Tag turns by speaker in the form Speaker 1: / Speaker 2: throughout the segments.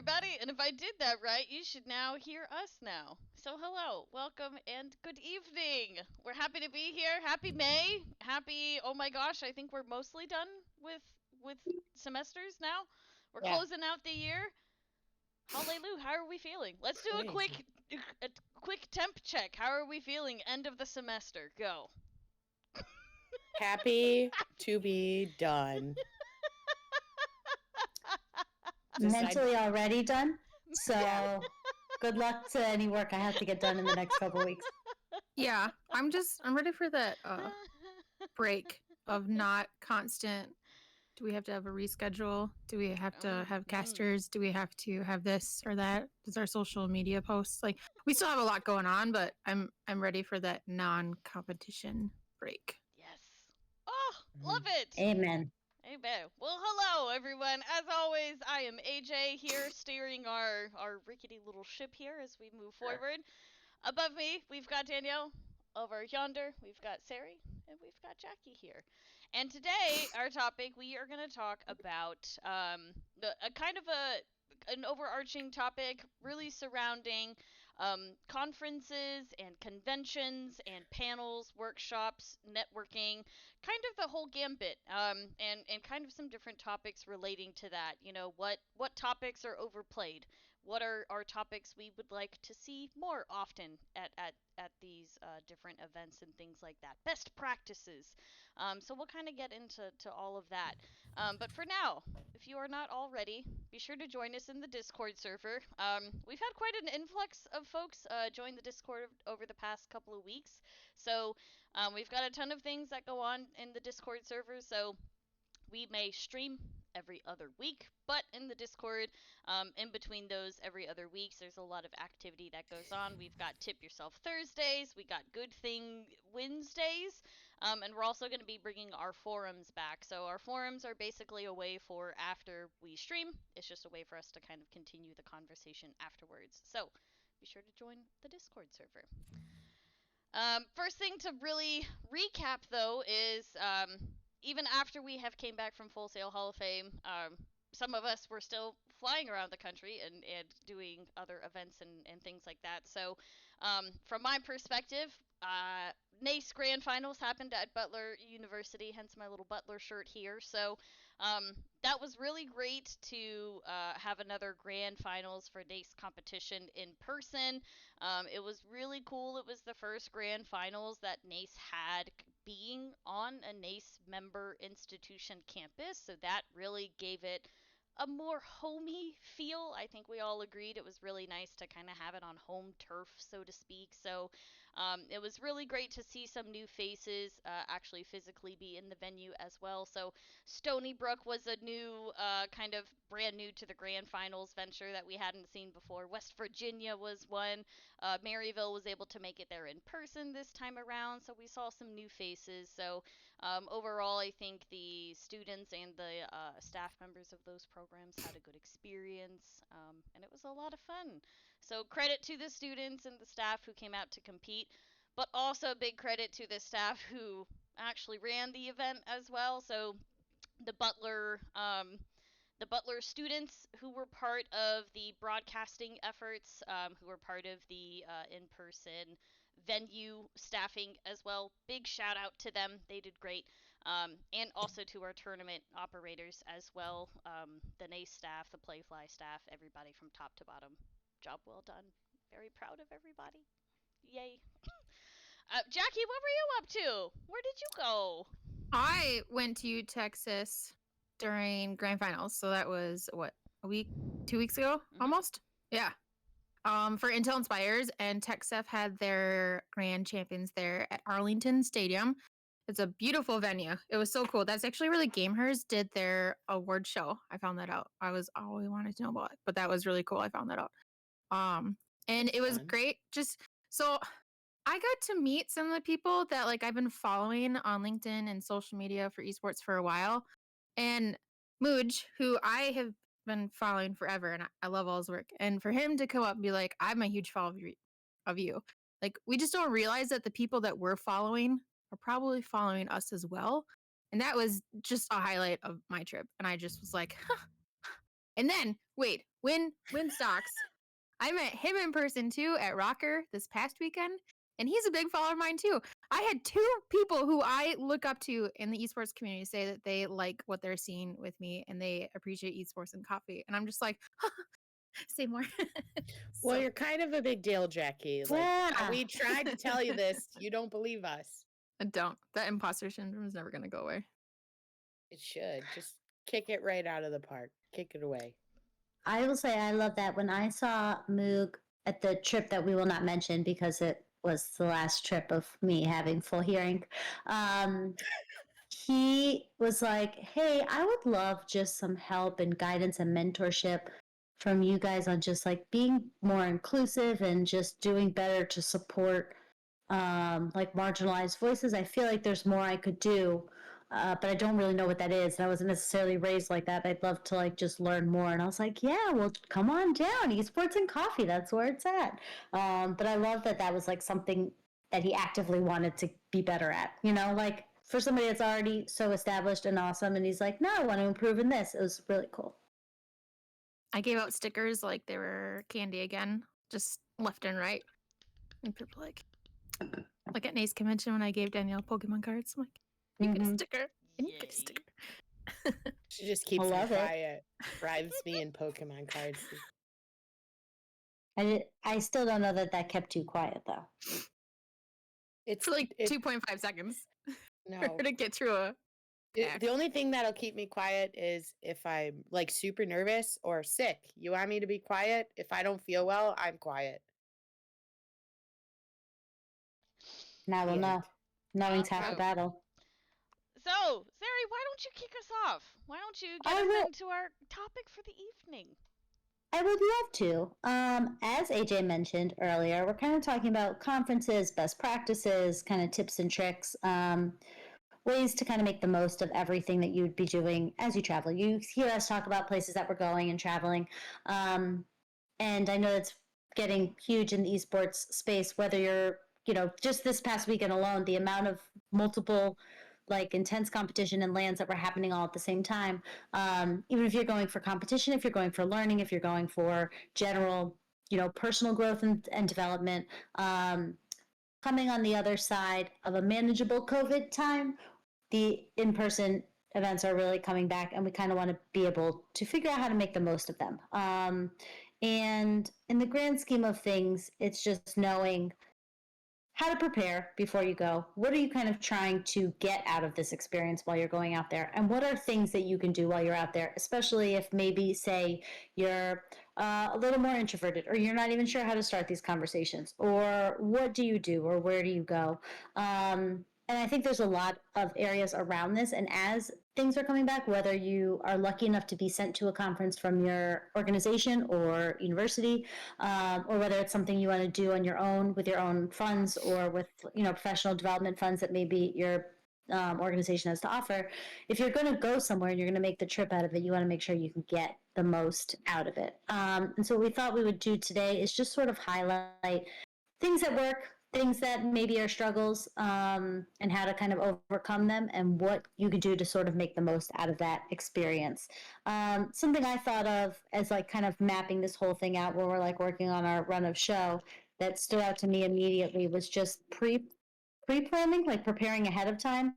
Speaker 1: everybody. And if I did that right, you should now hear us now. So, hello, welcome, and good evening. We're happy to be here. Happy May. Happy. Oh my gosh, I think we're mostly done with semesters now. We're
Speaker 2: Yeah.
Speaker 1: closing out the year. Hallelujah. How are we feeling? Let's do
Speaker 2: Crazy.
Speaker 1: a quick temp check. How are we feeling? End of the semester. Go.
Speaker 2: Happy to be done. Decide.
Speaker 3: Mentally already done. So good luck to any work I have to get done in the next couple of weeks.
Speaker 4: Yeah, I'm ready for that break of not constant. Do we have to have a reschedule? Do we have to have casters? Do we have to have this or that? Does our social media posts like we still have a lot going on, but I'm ready for that non-competition break.
Speaker 1: Yes. Oh, love it.
Speaker 3: Amen.
Speaker 1: Amen. Well, hello everyone. As always, I am AJ here, steering our rickety little ship here as we move forward. Above me, we've got Danielle. Over yonder, we've got Sari, and we've got Jackie here. And today, our topic, we are going to talk about a kind of an overarching topic, really surrounding conferences and conventions and panels, workshops, networking, kind of the whole gambit, and kind of some different topics relating to that. You know, what topics are overplayed? What are topics we would like to see more often at these different events and things like that? Best practices. So we'll kind of get into all of that. But for now, if you are not already, be sure to join us in the Discord server. We've had quite an influx of folks join the Discord over the past couple of weeks. So we've got a ton of things that go on in the Discord server. So we may stream every other week, but in the Discord, in between those every other weeks, there's a lot of activity that goes on. We've got Tip Yourself Thursdays, we got Good Thing Wednesdays, and we're also going to be bringing our forums back. So our forums are basically a way for after we stream, it's just a way for us to kind of continue the conversation afterwards. So be sure to join the Discord server. First thing to really recap though is even after we have came back from Full Sail Hall of Fame, some of us were still flying around the country and doing other events and things like that. So from my perspective, NACE Grand Finals happened at Butler University, hence my little Butler shirt here. So that was really great to have another Grand Finals for NACE competition in person. It was really cool. It was the first Grand Finals that NACE had being on a NACE member institution campus, so that really gave it a more homey feel. I think we all agreed it was really nice to kind of have it on home turf, so to speak. So it was really great to see some new faces actually physically be in the venue as well. So Stony Brook was a new, kind of brand new to the Grand Finals venture that we hadn't seen before. West Virginia was one. Maryville was able to make it there in person this time around, so we saw some new faces. So overall, I think the students and the staff members of those programs had a good experience, and it was a lot of fun. So credit to the students and the staff who came out to compete, but also big credit to the staff who actually ran the event as well. So the Butler students who were part of the broadcasting efforts, who were part of the in-person venue staffing as well. Big shout out to them. They did great. And also to our tournament operators as well. The NACE staff, the Playfly staff, everybody from top to bottom. Job well done. Very proud of everybody. Yay. Jackie, what were you up to? Where did you go?
Speaker 4: I went to Texas during Grand Finals, so that was what, a week, 2 weeks ago, almost. Yeah. For Intel Inspires, and TechSef had their grand champions there at Arlington Stadium. It's a beautiful venue. It was so cool. That's actually where the Gamers did their award show. I found that out. I always wanted to know about it, but that was really cool. I found that out. And it was great. Just so I got to meet some of the people that like I've been following on LinkedIn and social media for esports for a while. And Mooj, who I have been following forever, and I love all his work. And for him to come up and be like, I'm a huge follower of you. Like, we just don't realize that the people that we're following are probably following us as well. And that was just a highlight of my trip. And I just was like, huh, And then, wait, when Stocks, I met him in person too at Rocker this past weekend, and he's a big follower of mine too. I had 2 people who I look up to in the esports community say that they like what they're seeing with me and they appreciate esports and coffee. And I'm just like, say more.
Speaker 2: Well,
Speaker 4: So-
Speaker 2: you're kind of a big deal, Jackie. Like,
Speaker 3: Yeah.
Speaker 2: we tried to tell you this. You don't believe us.
Speaker 4: I don't. That imposter syndrome is never going to go away.
Speaker 2: It should. Just kick it right out of the park. Kick it away.
Speaker 3: I will say I love that. When I saw Moog at the trip that we will not mention because it was the last trip of me having full hearing, he was like, "Hey, I would love just some help and guidance and mentorship from you guys on just like being more inclusive and just doing better to support like marginalized voices. I feel like there's more I could do, but I don't really know what that is. And I wasn't necessarily raised like that. I'd love to like just learn more." And I was like, "Yeah, well, come on down. Esports and coffee. That's where it's at." But I love that that was like something that he actively wanted to be better at. You know, like for somebody that's already so established and awesome, and he's like, "No, I want to improve in this." It was really cool.
Speaker 4: I gave out stickers like they were candy again, just left and right. And people like at Nate's convention when I gave Danielle Pokemon cards, I'm like, you get a
Speaker 3: Mhm.
Speaker 4: sticker. And you get a
Speaker 1: Yay.
Speaker 4: sticker.
Speaker 2: She just keeps
Speaker 3: I
Speaker 2: me
Speaker 3: love it.
Speaker 2: quiet. Drives me in Pokemon cards.
Speaker 3: I still don't know that that kept you quiet though.
Speaker 2: It's
Speaker 4: For like
Speaker 2: it,
Speaker 4: 2.5 seconds
Speaker 2: no.
Speaker 4: for her to get through a pack.
Speaker 2: The only thing that'll keep me quiet is if I'm like super nervous or sick. You want me to be quiet? If I don't feel well, I'm quiet.
Speaker 3: Now we'll
Speaker 2: Yeah.
Speaker 3: know. Knowing's half the
Speaker 1: Awesome.
Speaker 3: battle.
Speaker 1: So, Zeri, why don't you kick us off? Why don't you get
Speaker 3: I
Speaker 1: us
Speaker 3: will-
Speaker 1: into our topic for the evening?
Speaker 3: I would love to. As AJ mentioned earlier, we're kind of talking about conferences, best practices, kind of tips and tricks, ways to kind of make the most of everything that you'd be doing as you travel. You hear us talk about places that we're going and traveling. And I know it's getting huge in the esports space, whether you're, you know, just this past weekend alone, the amount of multiple like intense competition and lands that were happening all at the same time. Even if you're going for competition, if you're going for learning, if you're going for general, you know, personal growth and development, coming on the other side of a manageable COVID time, the in-person events are really coming back, and we kind of want to be able to figure out how to make the most of them. And in the grand scheme of things, it's just knowing how to prepare before you go. What are you kind of trying to get out of this experience while you're going out there? And what are things that you can do while you're out there, especially if maybe, say, you're a little more introverted or you're not even sure how to start these conversations? Or what do you do or where do you go? And I think there's a lot of areas around this. And as things are coming back, whether you are lucky enough to be sent to a conference from your organization or university, or whether it's something you want to do on your own with your own funds or with, you know, professional development funds that maybe your organization has to offer. If you're going to go somewhere and you're going to make the trip out of it, you want to make sure you can get the most out of it. And so what we thought we would do today is just sort of highlight things that work, things that maybe are struggles, and how to kind of overcome them, and what you could do to sort of make the most out of that experience. Something I thought of as like kind of mapping this whole thing out when we're like working on our run of show that stood out to me immediately was just pre-planning, like preparing ahead of time,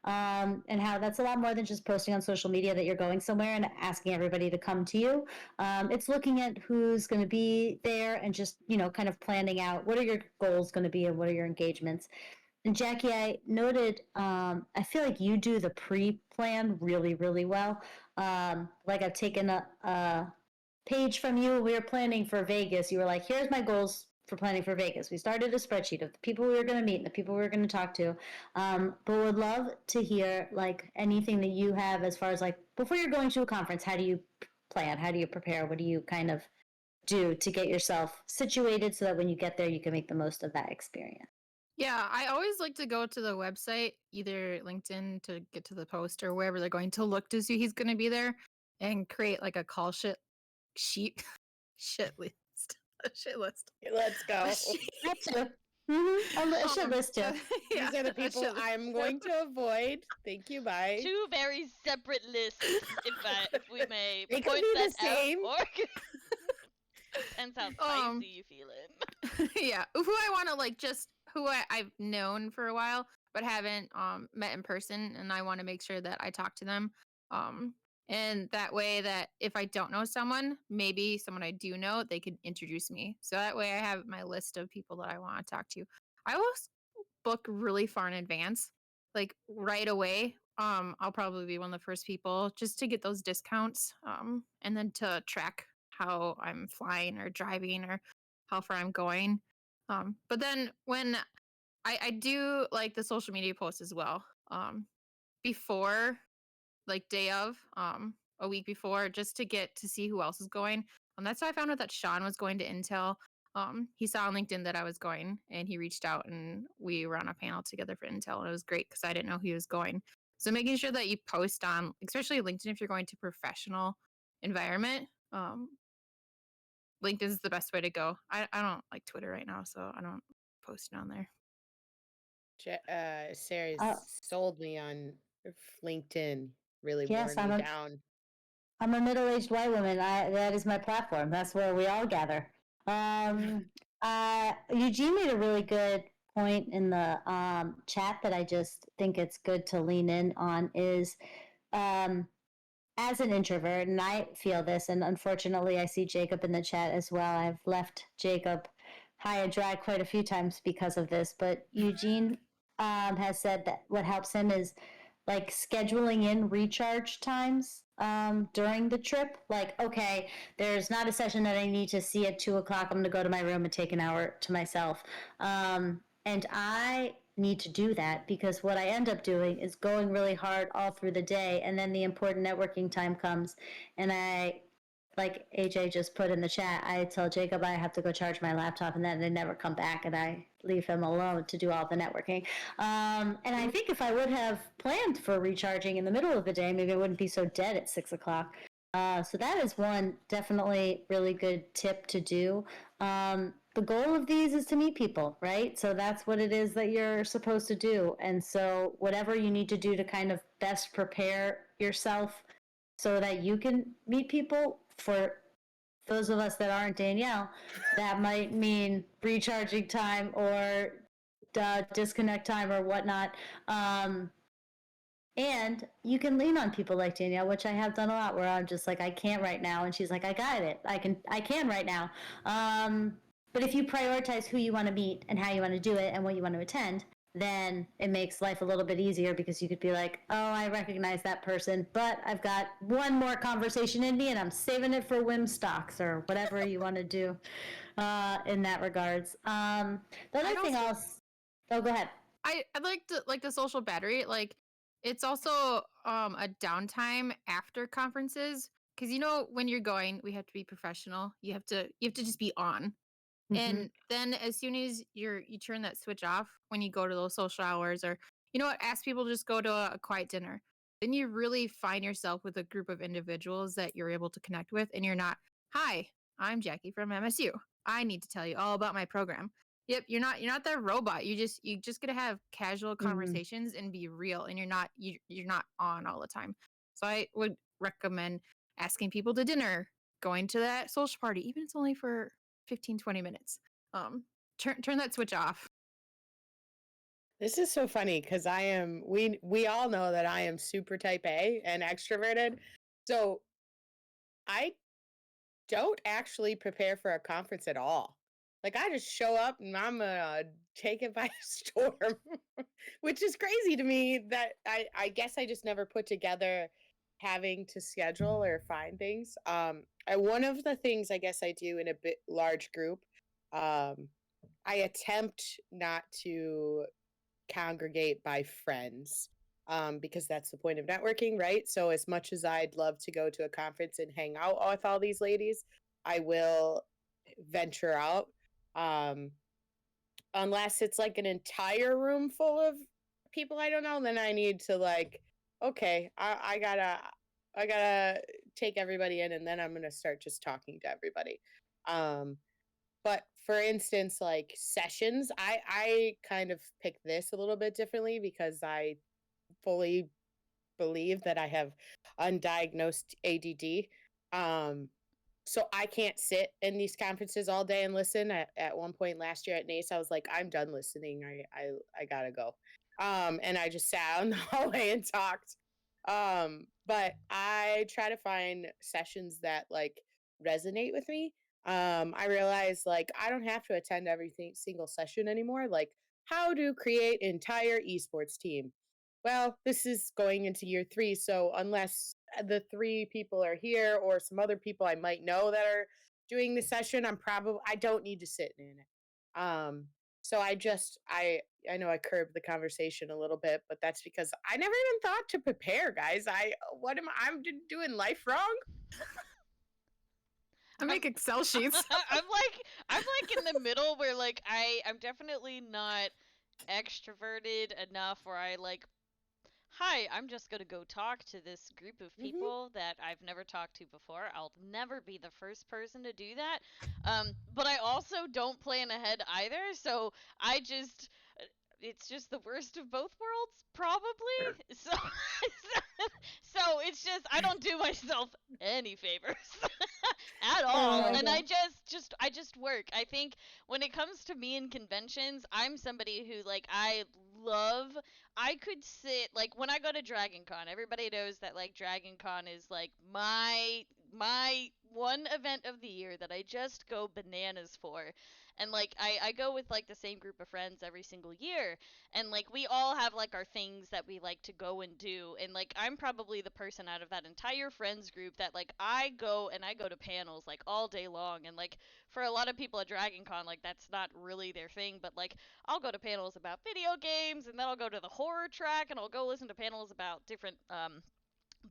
Speaker 3: and how that's a lot more than just posting on social media that you're going somewhere and asking everybody to come to you. It's looking at who's going to be there and just, you know, kind of planning out what are your goals going to be and what are your engagements. And Jackie, I noted, I feel like you do the pre-plan really, really well. Like I've taken a page from you. We were planning for Vegas. You were like, here's my goals for planning for Vegas. We started a spreadsheet of the people we were going to meet and the people we were going to talk to. But would love to hear like anything that you have as far as like before you're going to a conference, how do you plan? How do you prepare? What do you kind of do to get yourself situated so that when you get there, you can make the most of that experience?
Speaker 4: Yeah, I always like to go to the website, either LinkedIn to get to the post or wherever they're going to look to see he's going to be there and create like a call sheet shit list. A shit list.
Speaker 2: Let's go.
Speaker 3: That too. I should list too.
Speaker 2: These are the people I'm going to avoid. Thank you, bye.
Speaker 1: Two very separate lists, if we may
Speaker 2: They could
Speaker 1: point
Speaker 2: be
Speaker 1: that
Speaker 2: the same.
Speaker 1: out. Or depends how spicy you feeling.
Speaker 4: Yeah, who I want to like, just who I've known for a while but haven't met in person, and I want to make sure that I talk to them. And that way that if I don't know someone, maybe someone I do know, they could introduce me. So that way I have my list of people that I want to talk to. I will book really far in advance, like right away. I'll probably be one of the first people just to get those discounts. And then to track how I'm flying or driving or how far I'm going. But then when I do like the social media posts as well. Before, like day of, a week before, just to get to see who else is going. That's how I found out that Sean was going to Intel. He saw on LinkedIn that I was going, and he reached out, and we were on a panel together for Intel, and it was great because I didn't know he was going. So making sure that you post on, especially LinkedIn, if you're going to professional environment, LinkedIn is the best way to go. I don't like Twitter right now, so I don't post it on there.
Speaker 2: Sarah's sold me on LinkedIn. Really
Speaker 3: Yes,
Speaker 2: worn me down.
Speaker 3: I'm a middle-aged white woman. That is my platform. That's where we all gather. Eugene made a really good point in the chat that I just think it's good to lean in on is as an introvert, and I feel this, and unfortunately I see Jacob in the chat as well. I've left Jacob high and dry quite a few times because of this, but Eugene has said that what helps him is like scheduling in recharge times during the trip. Like, okay, there's not a session that I need to see at 2:00. I'm going to go to my room and take an hour to myself. And I need to do that because what I end up doing is going really hard all through the day. And then the important networking time comes. And I, like AJ just put in the chat, I tell Jacob I have to go charge my laptop and then they never come back and I leave him alone to do all the networking. And I think if I would have planned for recharging in the middle of the day, maybe I wouldn't be so dead at 6:00. So that is one definitely really good tip to do. The goal of these is to meet people, right? So that's what it is that you're supposed to do. And so whatever you need to do to kind of best prepare yourself so that you can meet people, for those of us that aren't Danielle, that might mean recharging time or disconnect time or whatnot. And you can lean on people like Danielle, which I have done a lot, where I'm just like, I can't right now, and she's like, I got it. I can right now. But if you prioritize who you want to meet and how you want to do it and what you want to attend, then it makes life a little bit easier because you could be like, oh, I recognize that person, but I've got one more conversation in me and I'm saving it for WIM stocks or whatever you want to do in that regards. The other thing else, go ahead.
Speaker 4: I like the social battery. Like, it's also a downtime after conferences because when you're going, we have to be professional. You have to just be on. And then as soon as you turn that switch off when you go to those social hours, or ask people to just go to a quiet dinner, then you really find yourself with a group of individuals that you're able to connect with, and you're not, hi, I'm Jackie from MSU. I need to tell you all about my program. Yep, you're not that robot. You just gonna have casual conversations and be real, and you're not on all the time. So I would recommend asking people to dinner, going to that social party, even if it's only for 15-20 minutes. Turn that switch off.
Speaker 2: This is so funny because we all know that I am super type A and extroverted. So I don't actually prepare for a conference at all. Like, I just show up and I'm gonna take it by storm, which is crazy to me that I guess I just never put together having to schedule or find things. One of the things I guess I do in a bit large group, I attempt not to congregate by friends, because that's the point of networking, right? So as much as I'd love to go to a conference and hang out with all these ladies, I will venture out. Unless it's like an entire room full of people I don't know, then I need to like, okay, I gotta take everybody in, and then I'm gonna start just talking to everybody. but for instance, like sessions, I kind of pick this a little bit differently because I fully believe that I have undiagnosed ADD. So I can't sit in these conferences all day and listen. At one point last year at NACE, I was like, I'm done listening. I gotta go. And I just sat out in the hallway and talked. But I try to find sessions that like resonate with me. I realize like I don't have to attend every single session anymore. Like how to create entire esports team. Well, this is going into year 3, so unless the 3 people are here or some other people I might know that are doing the session, I don't need to sit in it. So I know I curbed the conversation a little bit, but that's because I never even thought to prepare, guys. I'm doing life wrong?
Speaker 4: I make Excel sheets.
Speaker 1: I'm like in the middle where like I'm definitely not extroverted enough where I like, hi, I'm just gonna go talk to this group of people that I've never talked to before. I'll never be the first person to do that. But I also don't plan ahead either, so I just it's just the worst of both worlds, probably. So so it's just I don't do myself any favors at all.
Speaker 3: my
Speaker 1: And
Speaker 3: God.
Speaker 1: I just work. I think when it comes to me in conventions, I'm somebody who like I could sit like when I go to Dragon Con, everybody knows that like Dragon Con is like my one event of the year that I just go bananas for. And like I go with like the same group of friends every single year, and like we all have like our things that we like to go and do, and like I'm probably the person out of that entire friends group that like I go to panels like all day long. And like for a lot of people at Dragon Con, like that's not really their thing, but like I'll go to panels about video games, and then I'll go to the horror track, and I'll go listen to panels about different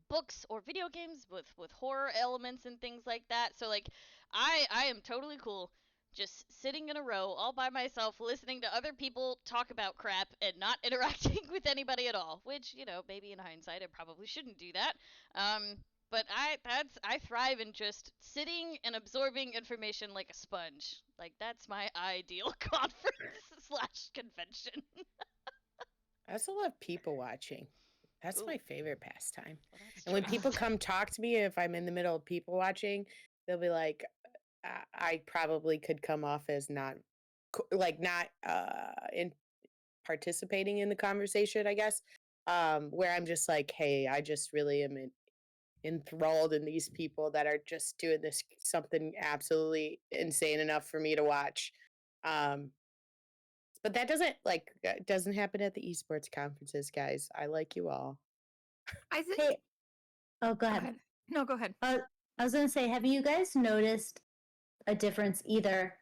Speaker 1: books or video games with horror elements and things like that. So like I am totally cool just sitting in a row all by myself listening to other people talk about crap and not interacting with anybody at all, which, you know, maybe in hindsight I probably shouldn't do that. But I thrive in just sitting and absorbing information like a sponge. Like that's my ideal conference slash convention.
Speaker 2: I also love people watching. That's
Speaker 1: Ooh.
Speaker 2: my favorite pastime.
Speaker 1: Well, that's
Speaker 2: And when
Speaker 1: true.
Speaker 2: people come talk to me, if I'm in the middle of people watching, they'll be like, I probably could come off as not not in participating in the conversation, I guess. Where I'm just like, hey, I just really am enthralled in these people that are just doing this something absolutely insane enough for me to watch. Um, but that doesn't happen at the esports conferences, guys. I like you all.
Speaker 4: I think.
Speaker 3: Hey, oh, go
Speaker 4: Go
Speaker 3: ahead.
Speaker 4: ahead. No, go ahead.
Speaker 3: I was going to say, have you guys noticed a difference either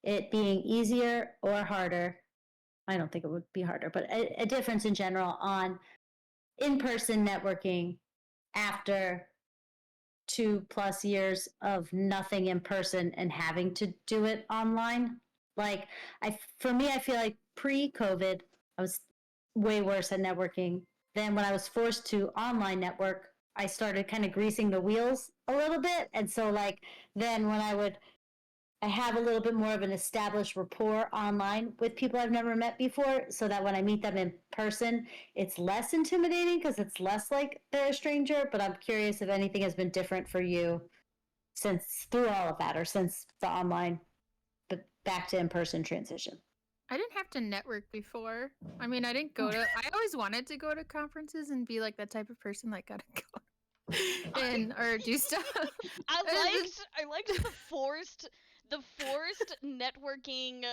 Speaker 3: it being easier or harder? I don't think it would be harder, but a difference in general on in-person networking after 2+ years of nothing in person and having to do it online. Like for me, I feel like pre-COVID, I was way worse at networking. Then when I was forced to online network, I started kind of greasing the wheels a little bit. And so like then when I have a little bit more of an established rapport online with people I've never met before, so that when I meet them in person, it's less intimidating because it's less like they're a stranger. But I'm curious if anything has been different for you since through all of that, or since the online, but back to in-person transition.
Speaker 4: I didn't have to network before. I mean, I didn't go to. I always wanted to go to conferences and be like that type of person that gotta go and or do stuff.
Speaker 1: I liked the forced networking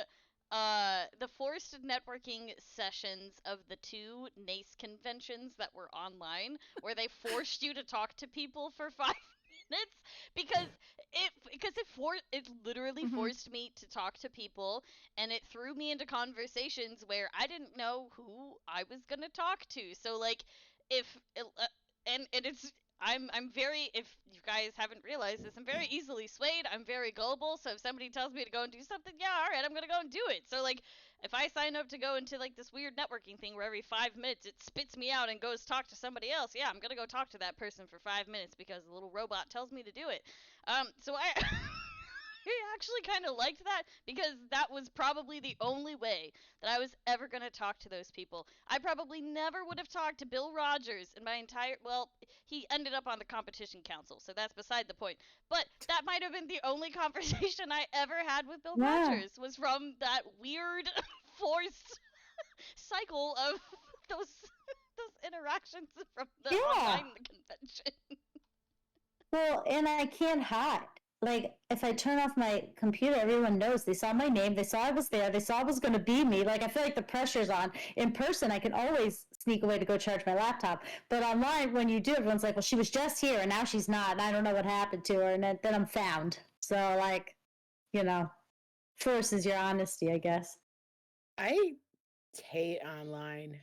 Speaker 1: sessions of the 2 NACE conventions that were online, where they forced you to talk to people for 5 minutes because it literally
Speaker 4: Mhm.
Speaker 1: forced me to talk to people, and it threw me into conversations where I didn't know who I was going to talk to. So like if and it's I'm very, if you guys haven't realized this, I'm very easily swayed. I'm very gullible. So if somebody tells me to go and do something, yeah, all right, I'm gonna go and do it. So like, if I sign up to go into like this weird networking thing where every 5 minutes it spits me out and goes talk to somebody else, yeah, I'm gonna go talk to that person for 5 minutes because the little robot tells me to do it. So I I actually kind of liked that because that was probably the only way that I was ever going to talk to those people. I probably never would have talked to Bill Rogers in my entire. Well, he ended up on the competition council, so that's beside the point. But that might have been the only conversation I ever had with Bill
Speaker 3: Yeah.
Speaker 1: Rogers was from that weird forced cycle of those those interactions from the
Speaker 3: Yeah.
Speaker 1: online convention.
Speaker 3: Well, and I can't hide. Like, if I turn off my computer, everyone knows. They saw my name. They saw I was there. They saw it was going to be me. Like, I feel like the pressure's on. In person, I can always sneak away to go charge my laptop. But online, when you do, everyone's like, well, she was just here, and now she's not, and I don't know what happened to her, and then I'm found. So, like, forces your honesty, I guess.
Speaker 2: I hate online.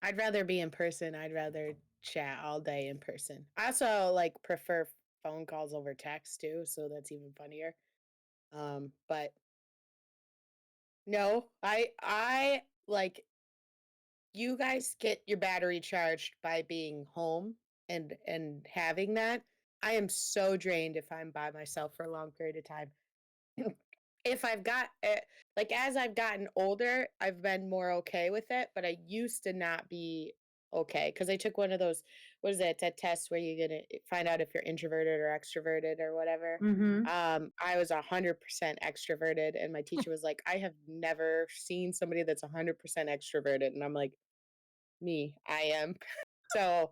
Speaker 2: I'd rather be in person. I'd rather chat all day in person. I also like prefer phone calls over text too, so that's even funnier. But no, I like you guys get your battery charged by being home and having that. I am so drained if I'm by myself for a long period of time. If I've got like as I've gotten older, I've been more okay with it, but I used to not be okay because I took one of those what is it, that test where you're gonna find out if you're introverted or extroverted or whatever.
Speaker 3: Mm-hmm.
Speaker 2: I was 100% extroverted, and my teacher was like, "I have never seen somebody that's 100% extroverted," and I'm like, "Me, I am." So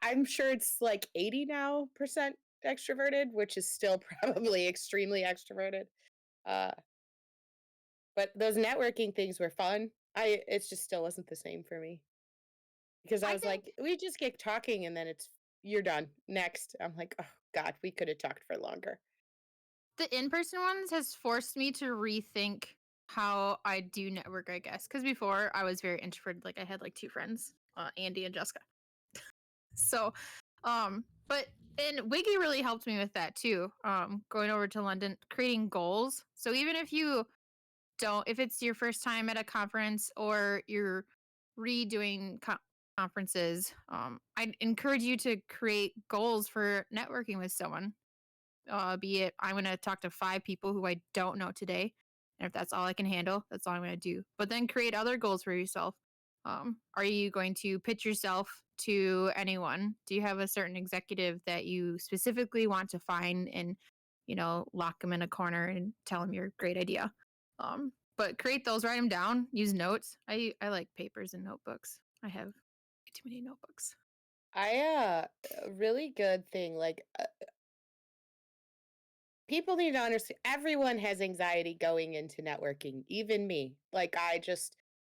Speaker 2: I'm sure it's like 80 now percent extroverted, which is still probably extremely extroverted. Uh, but those networking things were fun. It's just still wasn't the same for me because I
Speaker 1: I
Speaker 2: was
Speaker 1: think
Speaker 2: like, we just get talking and then you're done. Next. I'm like, oh God, we could have talked for longer.
Speaker 4: The in-person ones has forced me to rethink how I do network, I guess. Because before I was very introverted. Like I had like two friends, Andy and Jessica. So, but and Wiggy really helped me with that too. Going over to London, creating goals. So even if you don't, if it's your first time at a conference or you're redoing conferences, I'd encourage you to create goals for networking with someone. Be it I'm going to talk to 5 people who I don't know today, and if that's all I can handle, that's all I'm going to do. But then create other goals for yourself. Are you going to pitch yourself to anyone? Do you have a certain executive that you specifically want to find and, lock them in a corner and tell them your great idea? But create those, write them down, use notes. I like papers and notebooks. I have too many notebooks.
Speaker 2: A really good thing, like people need to understand everyone has anxiety going into networking, even me. Like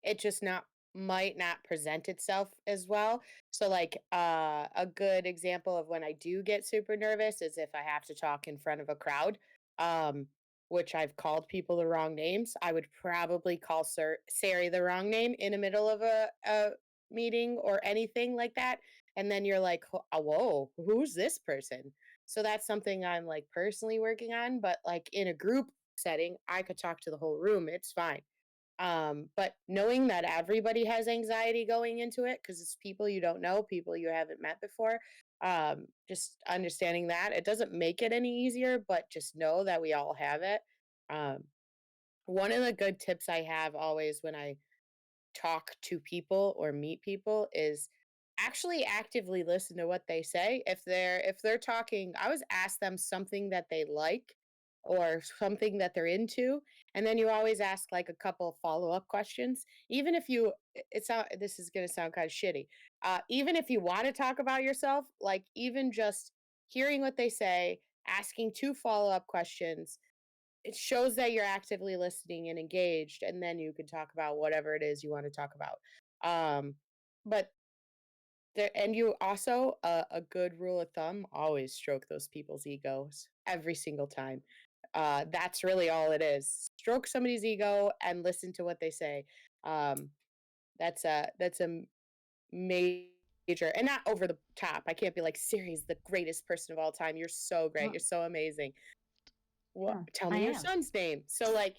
Speaker 2: it just not might not present itself as well. So like a good example of when I do get super nervous is if I have to talk in front of a crowd. Um which I've called people the wrong names. I would probably call Sari the wrong name in the middle of a meeting or anything like that. And then you're like, whoa, who's this person? So that's something I'm like personally working on, but like in a group setting, I could talk to the whole room. It's fine. But knowing that everybody has anxiety going into it because it's people you don't know, people you haven't met before, just understanding that it doesn't make it any easier, but just know that we all have it. Um, one of the good tips I have always when I talk to people or meet people is actually actively listen to what they say. If they're talking, I always ask them something that they like or something that they're into, and then you always ask like a couple follow-up questions. Even if you it's not this is going to sound kind of shitty. Even if you want to talk about yourself, like even just hearing what they say, asking two follow-up questions, it shows that you're actively listening and engaged, and then you can talk about whatever it is you want to talk about. But there, and you also a good rule of thumb: always stroke those people's egos every single time. That's really all it is. Stroke somebody's ego and listen to what they say. Um, that's a major and not over the top. I can't be like Siri's the greatest person of all time. You're so great.
Speaker 3: Well,
Speaker 2: You're so amazing. What?
Speaker 3: yeah,
Speaker 2: Tell
Speaker 3: I
Speaker 2: me your
Speaker 3: am.
Speaker 2: son's name. So like,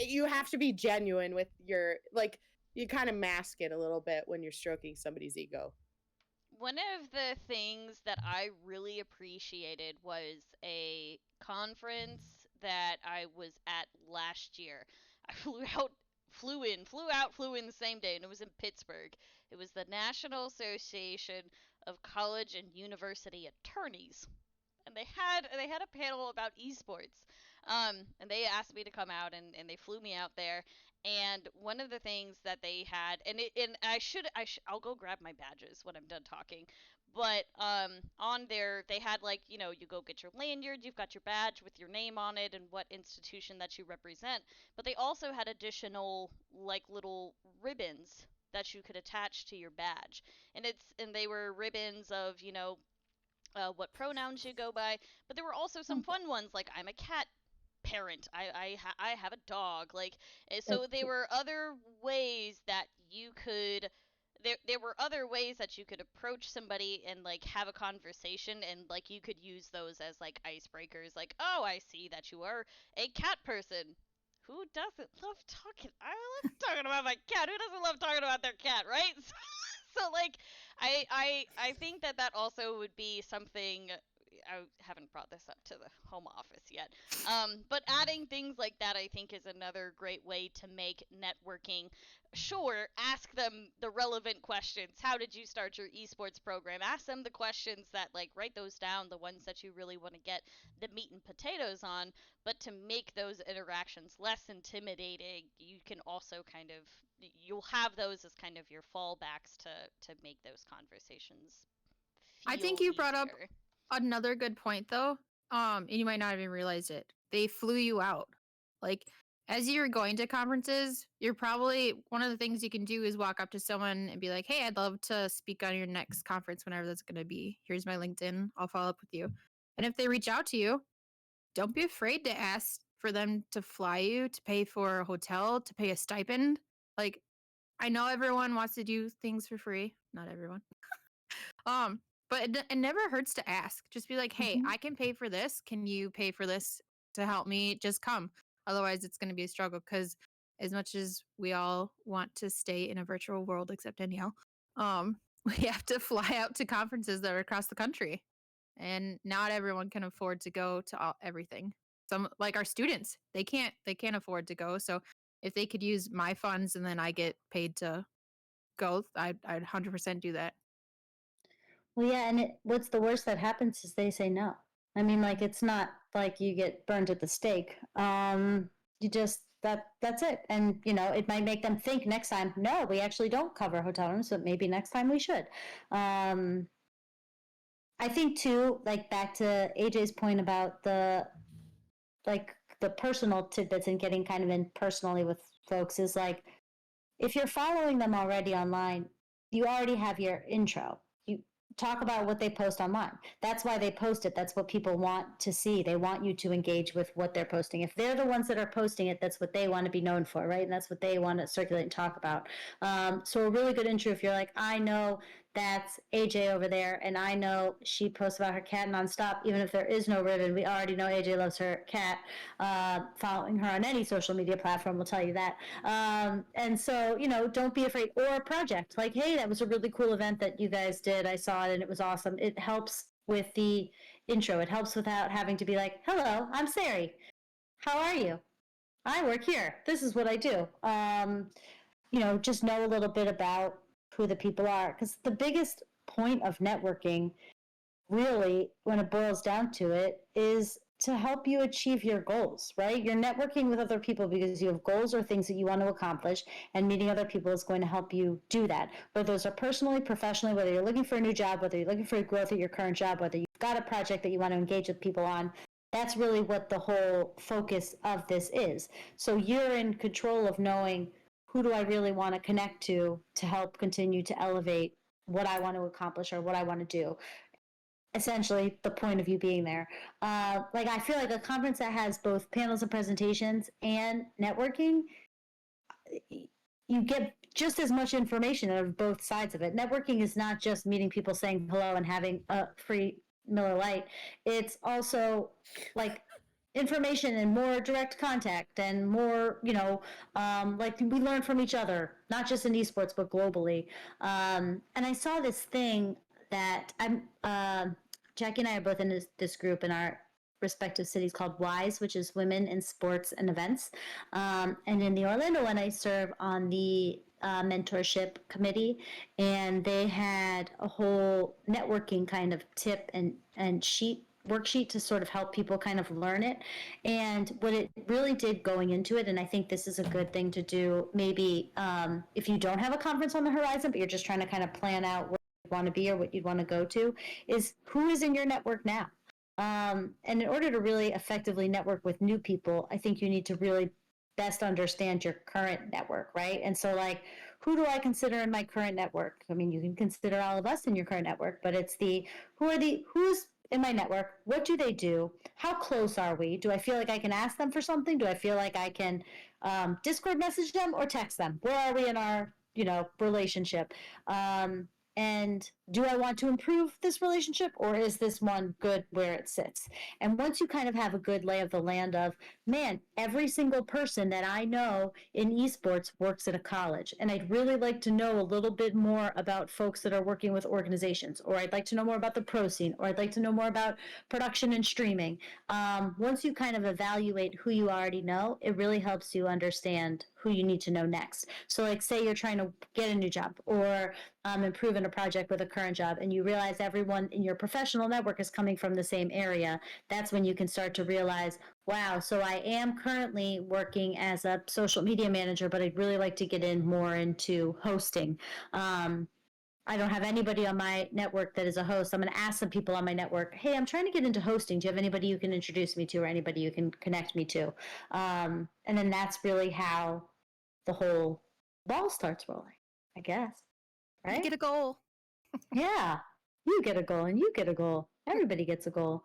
Speaker 2: you have to be genuine with your like. You kind of mask it a little bit when you're stroking somebody's ego.
Speaker 1: one of the things that I really appreciated was a conference that I was at last year. I flew in the same day, and it was in Pittsburgh. It was the National Association of College and University Attorneys, and they had a panel about esports. And they asked me to come out, and they flew me out there. And one of the things that they had, and I'll go grab my badges when I'm done talking. But on there they had, like, you go get your lanyard, you've got your badge with your name on it and what institution that you represent. But they also had additional, like, little ribbons that you could attach to your badge, and they were ribbons of, what pronouns you go by. But there were also some fun ones, like, I'm a cat parent. I have a dog. Like, so there were other ways that you could. There were other ways that you could approach somebody and, like, have a conversation, and, like, you could use those as, like, icebreakers. Like, oh, I see that you are a cat person. Who doesn't love talking? I love talking about my cat. Who doesn't love talking about their cat, right? So, like, I think that also would be something. I haven't brought this up to the home office yet. But adding things like that, I think, is another great way to make networking. Sure, ask them the relevant questions. How did you start your esports program? Ask them the questions that, like, write those down, the ones that you really want to get the meat and potatoes on. But to make those interactions less intimidating, you can also you'll have those as kind of your fallbacks to make those conversations
Speaker 4: I think
Speaker 1: feel
Speaker 4: you brought up
Speaker 1: easier.
Speaker 4: another good point though. And you might not even realize it. They flew you out. Like, as you're going to conferences, you're probably, one of the things you can do is walk up to someone and be like, hey, I'd love to speak on your next conference, whenever that's going to be. Here's my LinkedIn. I'll follow up with you. And if they reach out to you, don't be afraid to ask for them to fly you, to pay for a hotel, to pay a stipend. Like, I know everyone wants to do things for free. Not everyone. But it never hurts to ask. Just be like, hey, I can pay for this. Can you pay for this to help me? Just come. Otherwise, it's going to be a struggle, because as much as we all want to stay in a virtual world, except Danielle, we have to fly out to conferences that are across the country. And not everyone can afford to go to everything. Some, like our students, they can't afford to go. So if they could use my funds and then I get paid to go, I'd 100% do that.
Speaker 3: Well, yeah, and what's the worst that happens is they say no. I mean, like, it's not like you get burned at the stake. You just that's it, and it might make them think next time. No, we actually don't cover hotel rooms, but maybe next time we should. I think too, like, back to AJ's point about the personal tidbits and getting kind of in personally with folks, is like, if you're following them already online, you already have your intro. You talk about what they post online. That's why they post it. That's what people want to see. They want you to engage with what they're posting. If they're the ones that are posting it, that's what they want to be known for, right? And that's what they want to circulate and talk about. So a really good intro, if you're like, I know that's AJ over there, and I know she posts about her cat nonstop, even if there is no ribbon. We already know AJ loves her cat. Following her on any social media platform will tell you that. And so, don't be afraid. Or a project like, hey, that was a really cool event that you guys did. I saw it and it was awesome. It helps with the intro. It helps without having to be like, hello, I'm Sari. How are you? I work here. This is what I do. Just know a little bit about who the people are, because the biggest point of networking, really, when it boils down to it, is to help you achieve your goals, right? You're networking with other people because you have goals or things that you want to accomplish, and meeting other people is going to help you do that. Whether those are personally, professionally, whether you're looking for a new job, whether you're looking for growth at your current job, whether you've got a project that you want to engage with people on, that's really what the whole focus of this is. So you're in control of knowing, who do I really want to connect to help continue to elevate what I want to accomplish or what I want to do. Essentially, the point of you being there. Like, I feel like a conference that has both panels and presentations and networking, you get just as much information out of both sides of it. Networking is not just meeting people, saying hello, and having a free Miller Lite. It's also, like, information and more direct contact and more, like, we learn from each other, not just in esports, but globally. And I saw this thing that Jackie and I are both in this group in our respective cities called WISE, which is Women in Sports and Events. And in the Orlando one, I serve on the mentorship committee, and they had a whole networking kind of tip and worksheet to sort of help people kind of learn it. And what it really did going into it, and I think this is a good thing to do, maybe if you don't have a conference on the horizon, but you're just trying to kind of plan out where you want to be or what you'd want to go to, is who is in your network now. And in order to really effectively network with new people, I think you need to really best understand your current network, right? And so, like, who do I consider in my current network? I mean, you can consider all of us in your current network, but it's who's in my network? What do they do? How close are we? Do I feel like I can ask them for something? Do I feel like I can Discord message them or text them? Where are we in our relationship? And do I want to improve this relationship, or is this one good where it sits? And once you kind of have a good lay of the land of, man, every single person that I know in esports works at a college, and I'd really like to know a little bit more about folks that are working with organizations, or I'd like to know more about the pro scene, or I'd like to know more about production and streaming. Once you kind of evaluate who you already know, it really helps you understand who you need to know next. So, like, say you're trying to get a new job or improve in a project with a current job, and you realize everyone in your professional network is coming from the same area. That's when you can start to realize, wow, so I am currently working as a social media manager, but I'd really like to get in more into hosting. I don't have anybody on my network that is a host. I'm going to ask some people on my network, hey, I'm trying to get into hosting. Do you have anybody you can introduce me to, or anybody you can connect me to? And then that's really how the whole ball starts rolling, I guess. Right?
Speaker 4: You get a goal.
Speaker 3: Yeah. You get a goal and you get a goal. Everybody gets a goal.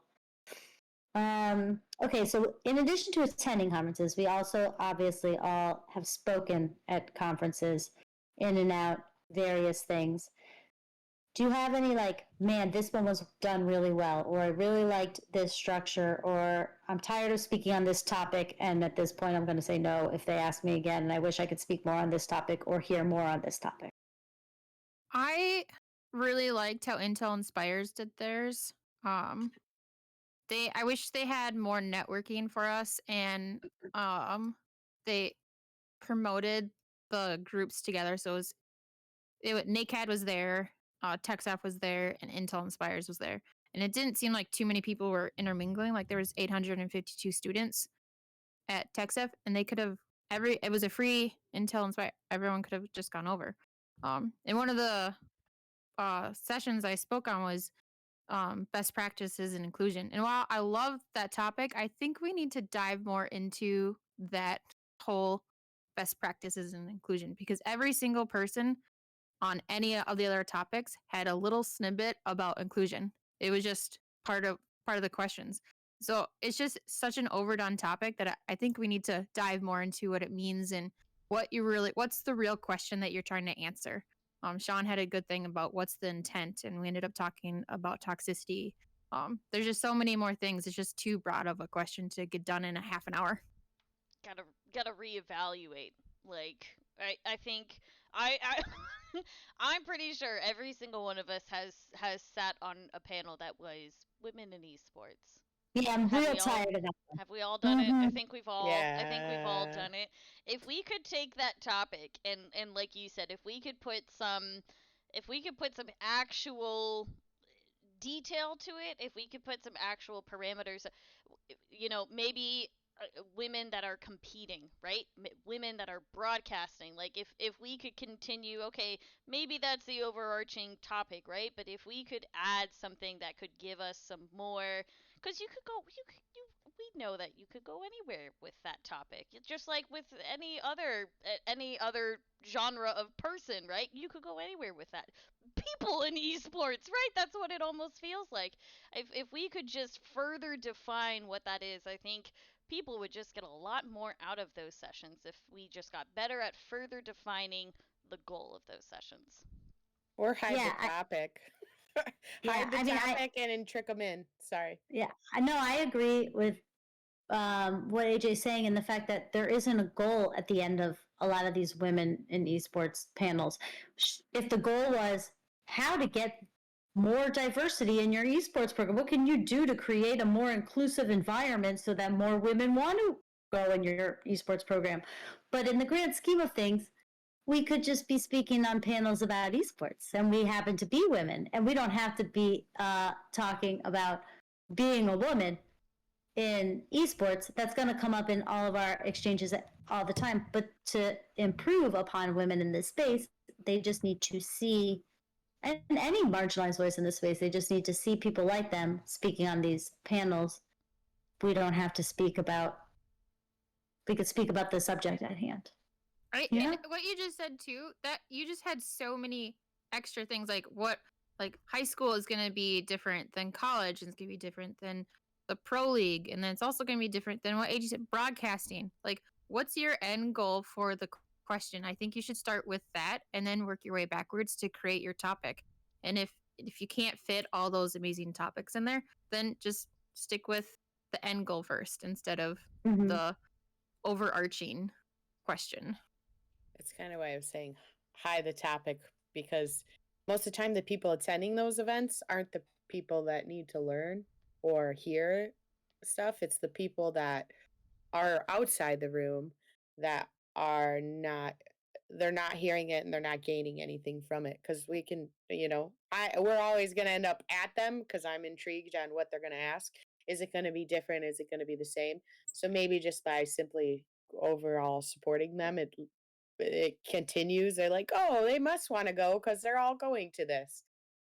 Speaker 3: Okay, so in addition to attending conferences, we also obviously all have spoken at conferences, in and out, various things. Do you have any, like, man, this one was done really well, or I really liked this structure, or I'm tired of speaking on this topic, and at this point I'm going to say no if they ask me again, and I wish I could speak more on this topic or hear more on this topic?
Speaker 4: I really liked how Intel Inspires did theirs. I wish they had more networking for us, and they promoted the groups together. So NACAD was there, TechSaf was there, and Intel Inspires was there. And it didn't seem like too many people were intermingling. Like, there was 852 students at TechSaf, and they could have it was a free Intel Inspire. Everyone could have just gone over. And one of the sessions I spoke on was best practices and inclusion. And while I love that topic, I think we need to dive more into that whole best practices and inclusion, because every single person on any of the other topics had a little snippet about inclusion. It was just part of the questions. So it's just such an overdone topic that I think we need to dive more into what it means and what's the real question that you're trying to answer. Sean had a good thing about what's the intent, and we ended up talking about toxicity. There's just so many more things. It's just too broad of a question to get done in a half an hour.
Speaker 1: Gotta reevaluate. Like, I think I I'm pretty sure every single one of us has sat on a panel that was women in esports.
Speaker 3: Yeah, I'm real tired of that.
Speaker 1: Have we all done it? I
Speaker 3: Mhm.
Speaker 1: think we've all
Speaker 2: Yeah.
Speaker 1: done it. If we could take that topic and like you said, if we could put some actual detail to it, if we could put some actual parameters, maybe women that are competing, right? Women that are broadcasting. Like, if we could continue, okay, maybe that's the overarching topic, right? But if we could add something that could give us some more, because we know that you could go anywhere with that topic. Just like with any other genre of person, right? You could go anywhere with that. People in esports, right? That's what it almost feels like. If we could just further define what that is, I think people would just get a lot more out of those sessions if we just got better at further defining the goal of those sessions.
Speaker 2: Or hide
Speaker 3: Yeah,
Speaker 2: the topic.
Speaker 3: Yeah,
Speaker 2: Hide the
Speaker 3: I mean,
Speaker 2: topic and then trick them in. Sorry.
Speaker 3: yeah, I know I agree with what AJ's saying, and the fact that there isn't a goal at the end of a lot of these women in esports panels. If the goal was how to get more diversity in your esports program? What can you do to create a more inclusive environment so that more women want to go in your esports program? But in the grand scheme of things, we could just be speaking on panels about esports, and we happen to be women, and we don't have to be talking about being a woman in esports. That's going to come up in all of our exchanges all the time. But to improve upon women in this space, they just need to see, and any marginalized voice in this space, they just need to see people like them speaking on these panels. We don't have to speak about, we could speak about the subject at hand.
Speaker 4: Right?
Speaker 3: Yeah.
Speaker 4: And what you just said too, that you just had so many extra things, like what, like high school is going to be different than college, and it's going to be different than the pro league, and then it's also going to be different than what AJ said, broadcasting. Like, what's your end goal for the question? I think you should start with that and then work your way backwards to create your topic. And if you can't fit all those amazing topics in there, then just stick with the end goal first instead of
Speaker 3: Mhm.
Speaker 4: the overarching question.
Speaker 2: It's kind of why I was saying hi the topic, because most of the time the people attending those events aren't the people that need to learn or hear stuff. It's the people that are outside the room that are not, they're not hearing it and they're not gaining anything from it. Because we can, we're always going to end up at them because I'm intrigued on what they're going to ask. Is it going to be different? Is it going to be the same? So maybe just by simply overall supporting them, it continues. They're like, oh, they must want to go because they're all going to this.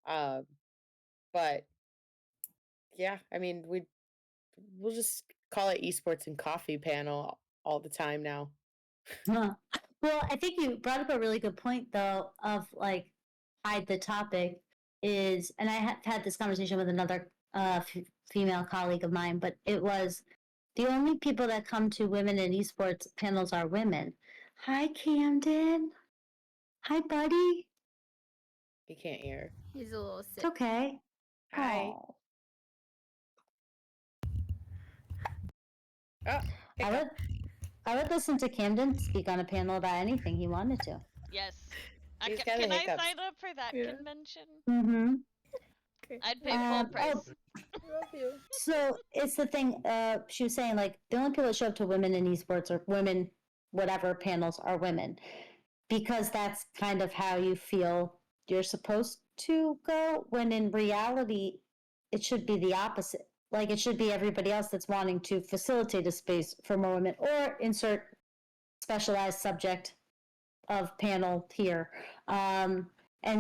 Speaker 2: But yeah, I mean, we'll just call it esports and coffee panel all the time now.
Speaker 3: Huh. Well, I think you brought up a really good point, though, of like, hide the topic is, and I have had this conversation with another female colleague of mine, but it was the only people that come to women in esports panels are women. Hi, Camden. Hi, buddy.
Speaker 2: You can't hear.
Speaker 4: He's a little sick.
Speaker 3: It's okay.
Speaker 2: Hi.
Speaker 3: Aw.
Speaker 2: Oh,
Speaker 3: I would listen to Camden speak on a panel about anything he wanted to.
Speaker 1: Yes.
Speaker 2: He's got
Speaker 1: Can I
Speaker 2: hiccups.
Speaker 1: sign up for that
Speaker 2: Yeah.
Speaker 1: convention?
Speaker 3: Mm-hmm.
Speaker 1: I'd pay full price.
Speaker 2: Love you.
Speaker 3: So it's the thing. She was saying, like, the only people that show up to women in esports or women, whatever panels, are women, because that's kind of how you feel you're supposed to go. When in reality, it should be the opposite. Like, it should be everybody else that's wanting to facilitate a space for more women, or insert specialized subject of panel here. And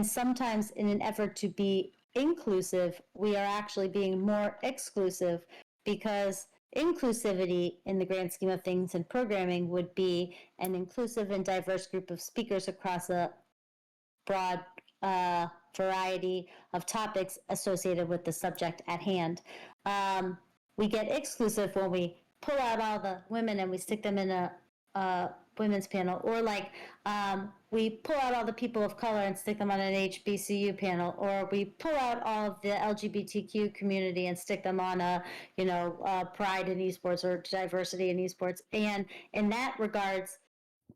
Speaker 3: sometimes, in an effort to be inclusive, we are actually being more exclusive, because inclusivity in the grand scheme of things in programming would be an inclusive and diverse group of speakers across a broad variety of topics associated with the subject at hand. We get exclusive when we pull out all the women and we stick them in a women's panel, or like we pull out all the people of color and stick them on an HBCU panel, or we pull out all of the LGBTQ community and stick them on a pride in esports or diversity in esports. And in that regards,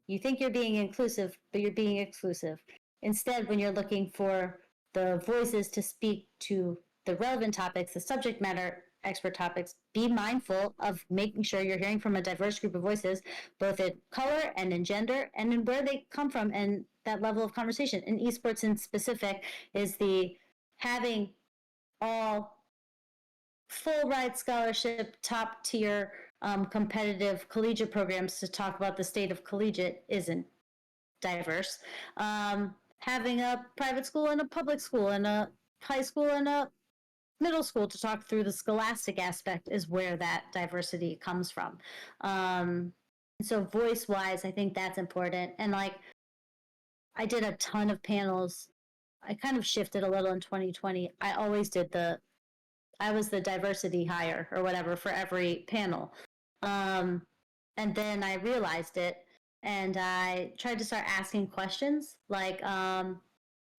Speaker 3: you think you're being inclusive, but you're being exclusive. Instead, when you're looking for the voices to speak to the relevant topics, the subject matter expert topics, be mindful of making sure you're hearing from a diverse group of voices, both in color and in gender and in where they come from, and that level of conversation. In esports in specific is the having all full ride scholarship, top tier competitive collegiate programs to talk about the state of collegiate isn't diverse. Having a private school and a public school and a high school and a middle school to talk through the scholastic aspect is where that diversity comes from. So voice wise, I think that's important. And like, I did a ton of panels. I kind of shifted a little in 2020. I always did I was the diversity hire or whatever for every panel. And then I realized it, and I tried to start asking questions like,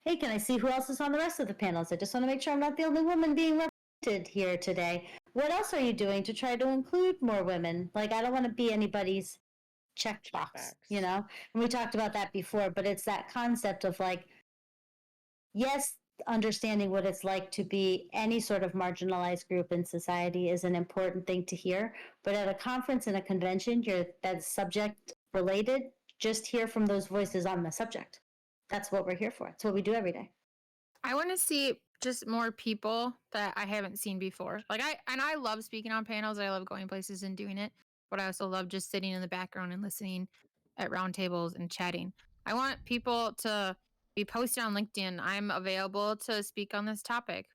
Speaker 3: hey, can I see who else is on the rest of the panels? I just want to make sure I'm not the only woman being represented here today. What else are you doing to try to include more women? Like, I don't want to be anybody's checkbox, And we talked about that before, but it's that concept of like, yes, understanding what it's like to be any sort of marginalized group in society is an important thing to hear. But at a conference and a convention, that's subject related. Just hear from those voices on the subject. That's what we're here for. It's what we do every day.
Speaker 4: I want to see just more people that I haven't seen before. Like I love speaking on panels. I love going places and doing it, but I also love just sitting in the background and listening at round tables and chatting. I want people to be posting on LinkedIn. I'm available to speak on this topic.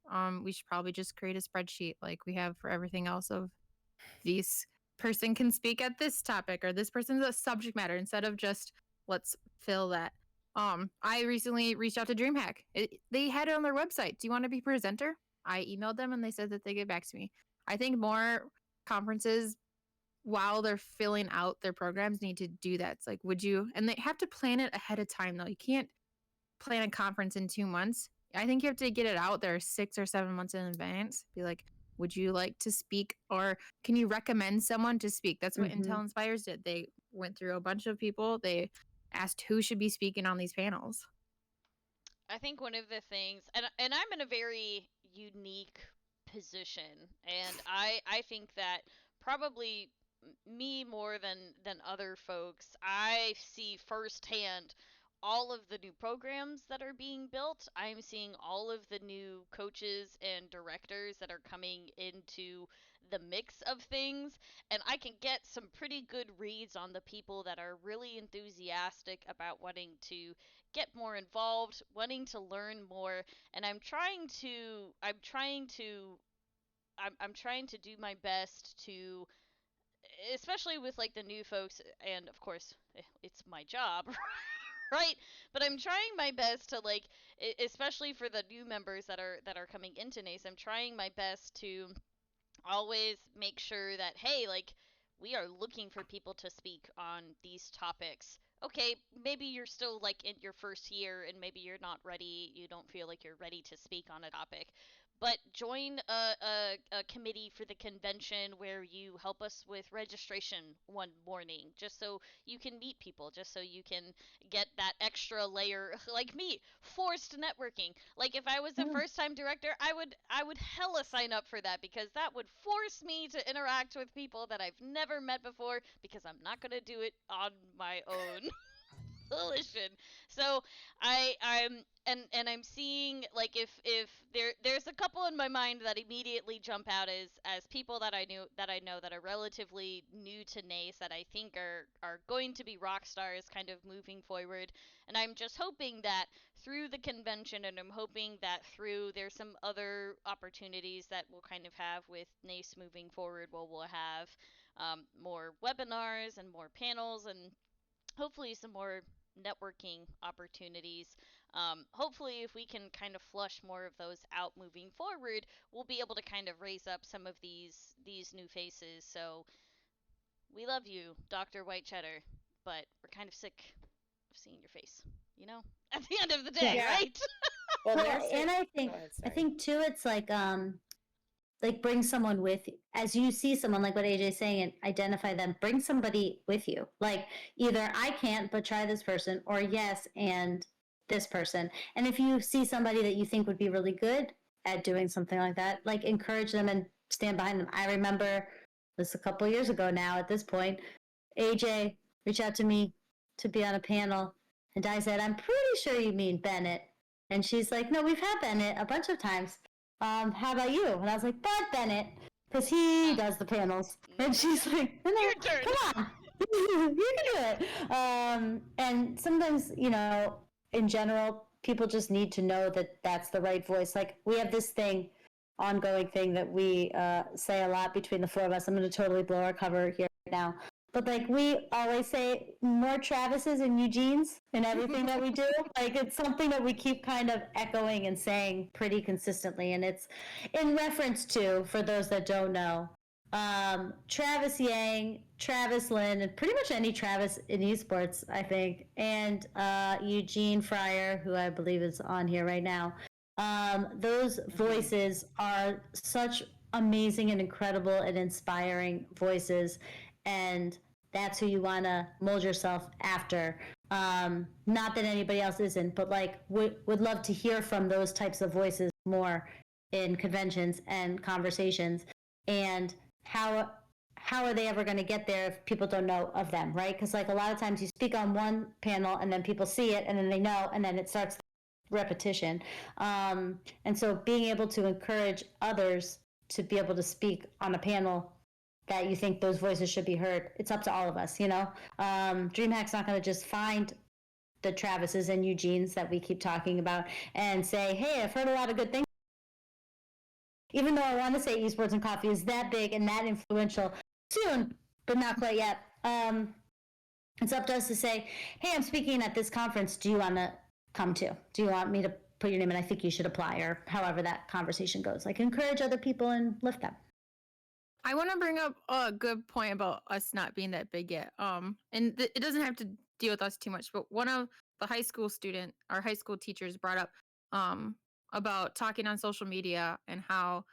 Speaker 4: We should probably just create a spreadsheet like we have for everything else of this person can speak at this topic or this person's a subject matter instead of just let's fill that. I recently reached out to DreamHack. They had it on their website. Do you want to be presenter? I emailed them and they said that they get back to me. I think more conferences, while they're filling out their programs, need to do that. It's like, would you? And they have to plan it ahead of time, though. You can't plan a conference in 2 months. I think you have to get it out there 6 or 7 months in advance. Be like, would you like to speak, or can you recommend someone to speak? That's what Intel Inspires did. They went through a bunch of people. They asked who should be speaking on these panels.
Speaker 1: I think one of the things, and I'm in a very unique position, and I think that probably me more than other folks, I see firsthand all of the new programs that are being built. I'm seeing all of the new coaches and directors that are coming into the mix of things, and I can get some pretty good reads on the people that are really enthusiastic about wanting to get more involved, wanting to learn more, and I'm trying to do my best to, especially with like the new folks, and of course it's my job, right? But I'm trying my best to like, especially for the new members that are coming into NACE, I'm trying my best to always make sure that, hey, like, we are looking for people to speak on these topics. Okay, maybe you're still like in your first year and maybe you're not ready, you don't feel like you're ready to speak on a topic, but join a committee for the convention where you help us with registration one morning, just so you can meet people, just so you can get that extra layer, like me, forced networking. Like if I was a first time director, I would hella sign up for that, because that would force me to interact with people that I've never met before, because I'm not going to do it on my own. Volition. So I'm seeing, like, if there's a couple in my mind that immediately jump out as people that I know that are relatively new to NACE, that I think are going to be rock stars kind of moving forward. And I'm just hoping that through the convention, and I'm hoping that through, there's some other opportunities that we'll kind of have with NACE moving forward, where we'll have more webinars and more panels, and hopefully some more networking opportunities. Hopefully, if we can kind of flush more of those out moving forward, we'll be able to kind of raise up some of these new faces. So we love you, Dr. White Cheddar, but we're kind of sick of seeing your face. You know, at the end of the day,
Speaker 2: Yeah.
Speaker 1: right?
Speaker 2: Well,
Speaker 3: Well,
Speaker 2: there's
Speaker 3: and
Speaker 2: a-
Speaker 3: I think
Speaker 2: go ahead,
Speaker 3: I
Speaker 2: sorry.
Speaker 3: think too, it's like bring someone with you. As you see someone, like what AJ's saying, and identify them, bring somebody with you. Like either I can't, but try this person, or yes, and this person. And if you see somebody that you think would be really good at doing something like that, like encourage them and stand behind them. I remember this a couple years ago now at this point, AJ reached out to me to be on a panel, and I said, I'm pretty sure you mean Bennett. And she's like, no, we've had Bennett a bunch of times. How about you? And I was like, Bud Bennett, because he does the panels. And she's like, no,
Speaker 1: Your turn.
Speaker 3: come on, you can do it. And sometimes, in general, people just need to know that that's the right voice. Like we have this ongoing thing that we say a lot between the four of us. I'm going to totally blow our cover here now. But like we always say, more Travises and Eugenes in everything that we do. Like it's something that we keep kind of echoing and saying pretty consistently, and it's in reference to, for those that don't know, Travis Yang, Travis Lin, and pretty much any Travis in esports, I think, and Eugene Fryer, who I believe is on here right now. Those voices are such amazing and incredible and inspiring voices, and that's who you want to mold yourself after. Not that anybody else isn't, but like would love to hear from those types of voices more in conventions and conversations. And how are they ever going to get there if people don't know of them, right? Because like a lot of times you speak on one panel and then people see it and then they know and then it starts repetition. And so being able to encourage others to be able to speak on a panel that you think those voices should be heard, it's up to all of us, you know. DreamHack's not going to just find the Travises and Eugenes that we keep talking about and say, hey, I've heard a lot of good things. Even though I want to say esports and coffee is that big and that influential, soon, but not quite yet. It's up to us to say, hey, I'm speaking at this conference. Do you want to come to? Do you want me to put your name in? I think you should apply, or however that conversation goes. Like encourage other people and lift them.
Speaker 4: I want to bring up a good point about us not being that big yet. It doesn't have to deal with us too much, but one of the our high school teachers brought up about talking on social media and how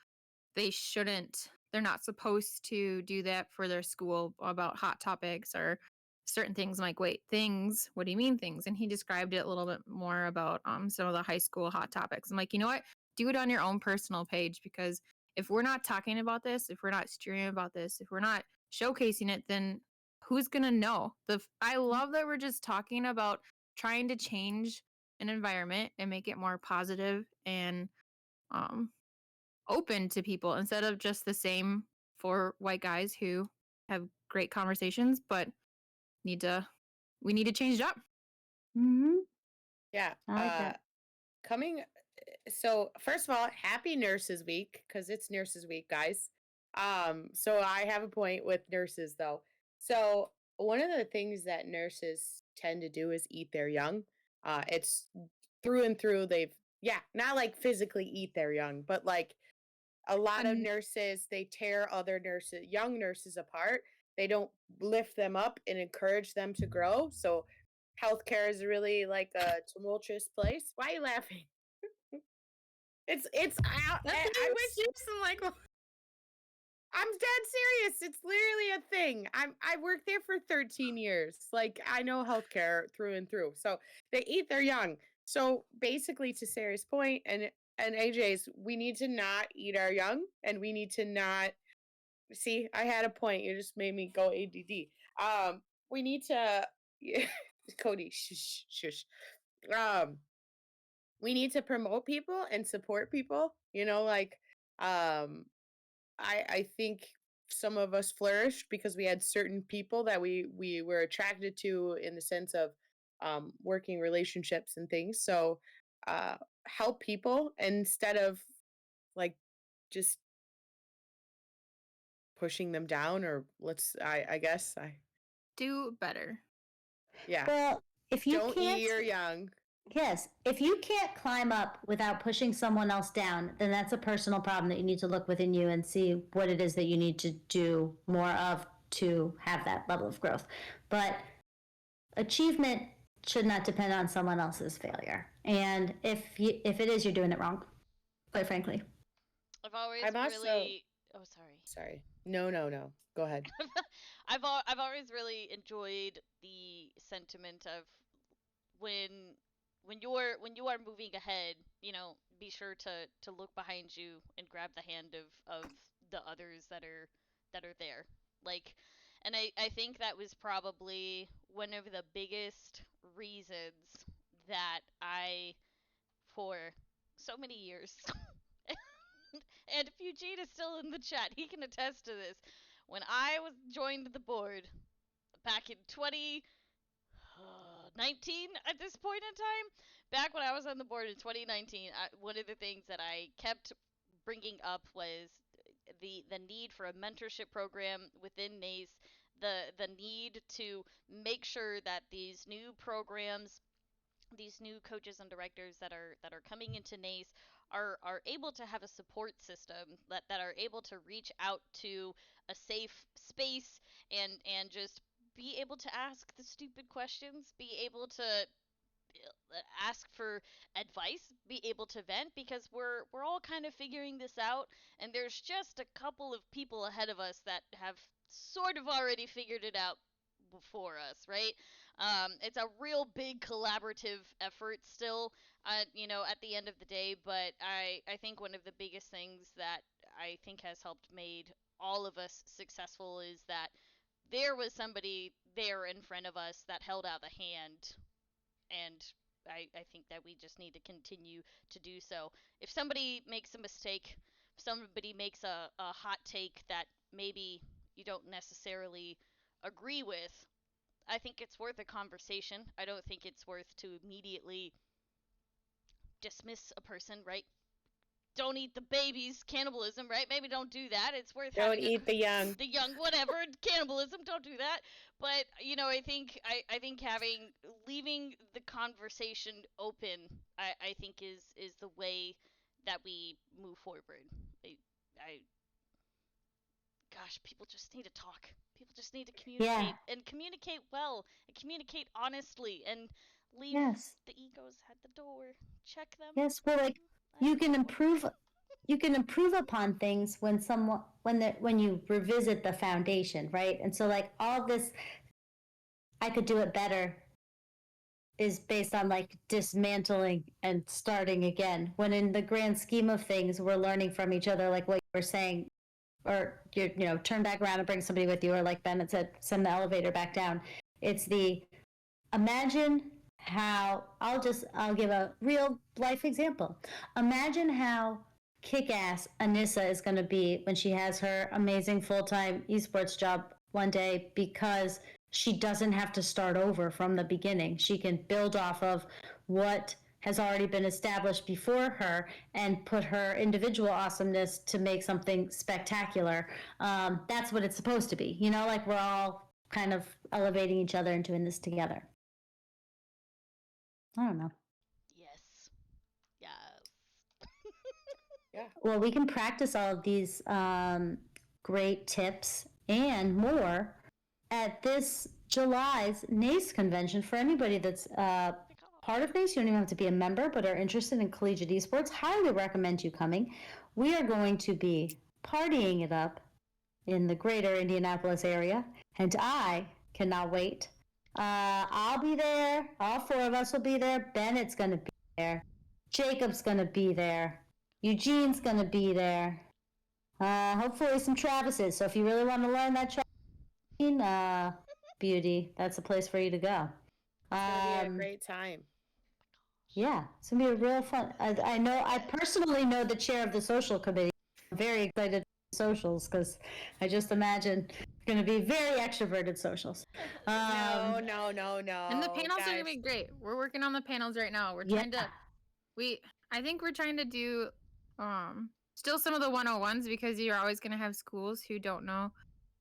Speaker 4: they're not supposed to do that for their school about hot topics or certain things. I'm like, wait, things? What do you mean things? And he described it a little bit more about some of the high school hot topics. I'm like, you know what? Do it on your own personal page, because if we're not talking about this, if we're not streaming about this, if we're not showcasing it, then who's gonna know? I love that we're just talking about trying to change an environment and make it more positive and open to people instead of just the same four white guys who have great conversations but we need to change it up.
Speaker 3: Mm-hmm.
Speaker 2: Yeah.
Speaker 3: I like that.
Speaker 2: So first of all, happy Nurses Week, because it's Nurses Week, guys. So I have a point with nurses though. So one of the things that nurses tend to do is eat their young. It's through and through. Not like physically eat their young, but like a lot of nurses, they tear other young nurses apart. They don't lift them up and encourage them to grow. So healthcare is really like a tumultuous place. Why are you laughing? It's out.
Speaker 4: I wish I'm like,
Speaker 2: I'm dead serious. It's literally a thing. I worked there for 13 years. Like I know healthcare through and through. So they eat their young. So basically, to Sarah's point and AJ's, we need to not eat our young, and we need to not see. I had a point. You just made me go ADD. We need to, Cody, shush. We need to promote people and support people. You know, like I think some of us flourished because we had certain people that we were attracted to in the sense of working relationships and things. So help people instead of like just pushing them down, or I guess I
Speaker 4: do better.
Speaker 2: yeah.
Speaker 3: Well, if you
Speaker 2: don't
Speaker 3: can't,
Speaker 2: eat your young.
Speaker 3: Yes, if you can't climb up without pushing someone else down, then that's a personal problem that you need to look within you and see what it is that you need to do more of to have that level of growth. But achievement should not depend on someone else's failure. And if it is, you're doing it wrong, quite frankly.
Speaker 1: I've always Oh, sorry.
Speaker 2: Sorry. No. Go ahead.
Speaker 1: I've always really enjoyed the sentiment of when you are moving ahead, be sure to look behind you and grab the hand of the others that are there. Like, and I think that was probably one of the biggest reasons that I, for so many years, and if Eugene is still in the chat, he can attest to this. When I was joined the board back in 2019 at this point in time, back when I was on the board in 2019, one of the things that I kept bringing up was the need for a mentorship program within NACE, the need to make sure that these new programs, these new coaches and directors that are coming into NACE are able to have a support system that are able to reach out to a safe space and just be able to ask the stupid questions, be able to ask for advice, be able to vent, because we're all kind of figuring this out, and there's just a couple of people ahead of us that have sort of already figured it out before us, right? It's a real big collaborative effort still, at the end of the day. But I think one of the biggest things that I think has helped made all of us successful is that there was somebody there in front of us that held out the hand, and I think that we just need to continue to do so. If somebody makes a mistake, if somebody makes a hot take that maybe you don't necessarily agree with, I think it's worth a conversation. I don't think it's worth to immediately dismiss a person, right? Don't eat the babies, cannibalism, right? Maybe don't do that. It's worth
Speaker 2: Don't
Speaker 1: having
Speaker 2: eat the young.
Speaker 1: the young, whatever, cannibalism. Don't do that. But I think having leaving the conversation open, I think is the way that we move forward. I gosh, people just need to talk. People just need to communicate and communicate well and communicate honestly and leave
Speaker 3: Yes.
Speaker 1: the egos at the door. Check them.
Speaker 3: Yes. Well, like you can improve upon things when when you revisit the foundation, right? And so like all this, I could do it better, is based on like dismantling and starting again. When in the grand scheme of things, we're learning from each other, like what you were saying, or turn back around and bring somebody with you, or like Bennett said, send the elevator back down. It's the imagine how I'll give a real life example. Imagine how kick-ass Anissa is going to be when she has her amazing full-time esports job one day, because she doesn't have to start over from the beginning. She can build off of what has already been established before her and put her individual awesomeness to make something spectacular. That's what it's supposed to be. Like we're all kind of elevating each other and doing this together. I don't know.
Speaker 1: Yes. Yes.
Speaker 2: Yeah.
Speaker 3: Well, we can practice all of these great tips and more at this July's NACE convention. For anybody that's part of NACE, you don't even have to be a member, but are interested in collegiate esports, highly recommend you coming. We are going to be partying it up in the greater Indianapolis area, and I cannot wait. I'll be there. All four of us will be there. Bennett's going to be there. Jacob's going to be there. Eugene's going to be there. Hopefully some Travis's. So if you really want to learn that beauty, that's a place for you to go.
Speaker 2: It's going to be a great time.
Speaker 3: Yeah, it's going to be a real fun. I personally know the chair of the social committee. I'm very excited for socials because I just imagine it's going to be very extroverted socials.
Speaker 2: No. And
Speaker 4: the panels are going to be great. We're working on the panels right now. We're trying to... I think we're trying to do still some of the 101s, because you're always going to have schools who don't know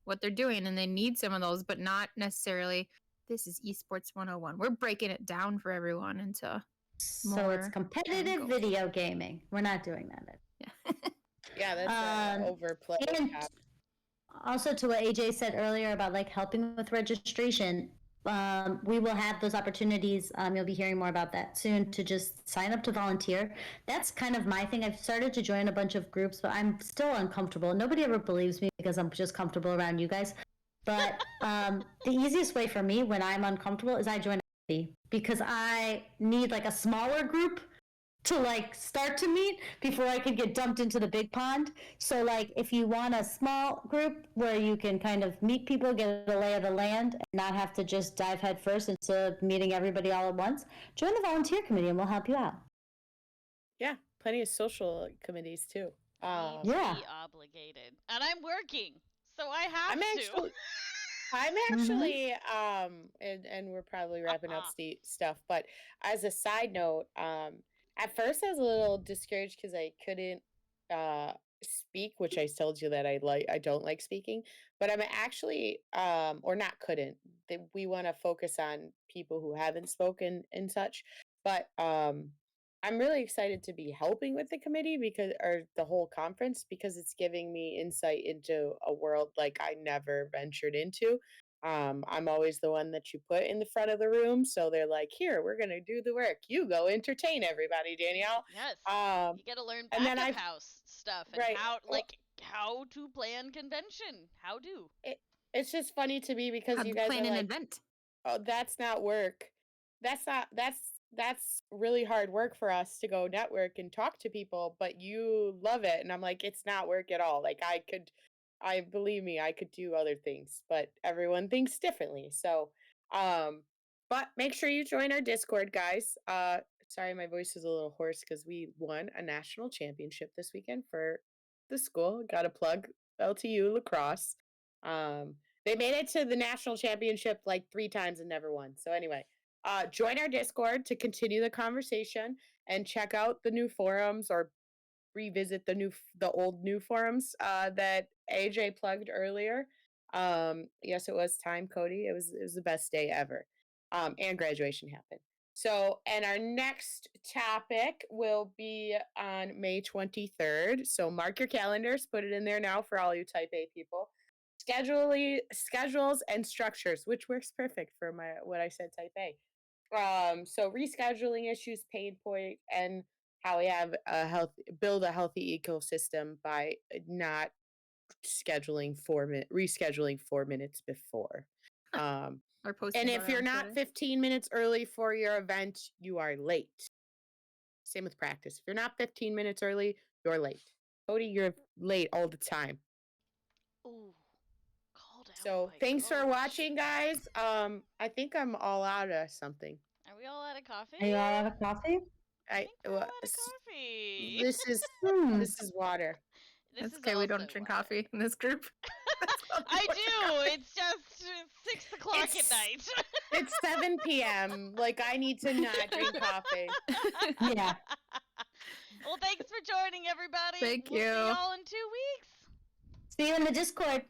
Speaker 4: what they're doing and they need some of those, but not necessarily this is esports 101. We're breaking it down for everyone into
Speaker 3: so it's competitive video gaming. We're not doing that.
Speaker 2: Yeah, that's overplayed.
Speaker 3: And also to what AJ said earlier about like helping with registration, we will have those opportunities. You'll be hearing more about that soon, to just sign up to volunteer. That's kind of my thing. I've started to join a bunch of groups, but I'm still uncomfortable. Nobody ever believes me because I'm just comfortable around you guys. But the easiest way for me when I'm uncomfortable is I join a committee, because I need like a smaller group to like start to meet before I could get dumped into the big pond. So like if you want a small group where you can kind of meet people, get a lay of the land, and not have to just dive head first into meeting everybody all at once, join the volunteer committee and we'll help you out.
Speaker 2: Yeah, plenty of social committees too.
Speaker 3: Yeah,
Speaker 1: obligated, and I'm working, so I have to.
Speaker 2: I'm actually, and we're probably wrapping up stuff, but as a side note, at first I was a little discouraged because I couldn't speak, which I told you that I don't like speaking, but I'm actually, or not couldn't, that we want to focus on people who haven't spoken and such, but I'm really excited to be helping with the committee or the whole conference, because it's giving me insight into a world like I never ventured into. I'm always the one that you put in the front of the room. So they're like, here, we're going to do the work. You go entertain everybody, Danielle.
Speaker 1: Yes. You got to learn house stuff and how to plan convention.
Speaker 2: It's just funny to me because
Speaker 4: I'd
Speaker 2: you guys
Speaker 4: plan
Speaker 2: are
Speaker 4: an
Speaker 2: like,
Speaker 4: event.
Speaker 2: oh, that's not work. That's really hard work for us to go network and talk to people, but you love it. And I'm like, it's not work at all. Like I believe me, I could do other things, but everyone thinks differently. So, but make sure you join our Discord, guys. Sorry, my voice is a little hoarse because we won a national championship this weekend for the school. Got to plug LTU lacrosse. They made it to the national championship like 3 times and never won. So anyway, join our Discord to continue the conversation and check out the new forums or revisit the old new forums that AJ plugged earlier. Yes, it was time, Cody. It was the best day ever. And graduation happened. So, and our next topic will be on May 23rd. So mark your calendars, put it in there now for all you type A people. Schedules and structures, which works perfect for my what I said type A. So rescheduling issues, pain point, and how we have build a healthy ecosystem by not rescheduling 4 minutes before.
Speaker 4: Or posting
Speaker 2: And
Speaker 4: about
Speaker 2: if
Speaker 4: it
Speaker 2: you're
Speaker 4: on
Speaker 2: not
Speaker 4: Twitter.
Speaker 2: 15 minutes early for your event, you are late. Same with practice. If you're not 15 minutes early, you're late. Cody, you're late all the time.
Speaker 1: Ooh, called out
Speaker 2: So
Speaker 1: by
Speaker 2: thanks for
Speaker 1: Coach.
Speaker 2: watching, guys. I think I'm all out of something.
Speaker 1: Are we all out of coffee?
Speaker 3: Are you all out of coffee?
Speaker 1: I think we're all out of
Speaker 2: s-
Speaker 1: coffee.
Speaker 2: This is
Speaker 3: Hmm.
Speaker 2: this is water.
Speaker 1: This
Speaker 4: That's
Speaker 1: is
Speaker 4: okay. We don't
Speaker 1: also
Speaker 4: drink
Speaker 1: water.
Speaker 4: coffee in this group.
Speaker 1: I do. It's just 6 o'clock at
Speaker 2: It's-
Speaker 1: night.
Speaker 2: It's 7 p.m. Like I need to not drink coffee.
Speaker 3: Yeah.
Speaker 1: Well, thanks for joining, everybody.
Speaker 4: Thank
Speaker 1: We'll see
Speaker 4: you.
Speaker 1: y'all in 2 weeks.
Speaker 3: See you in the Discord.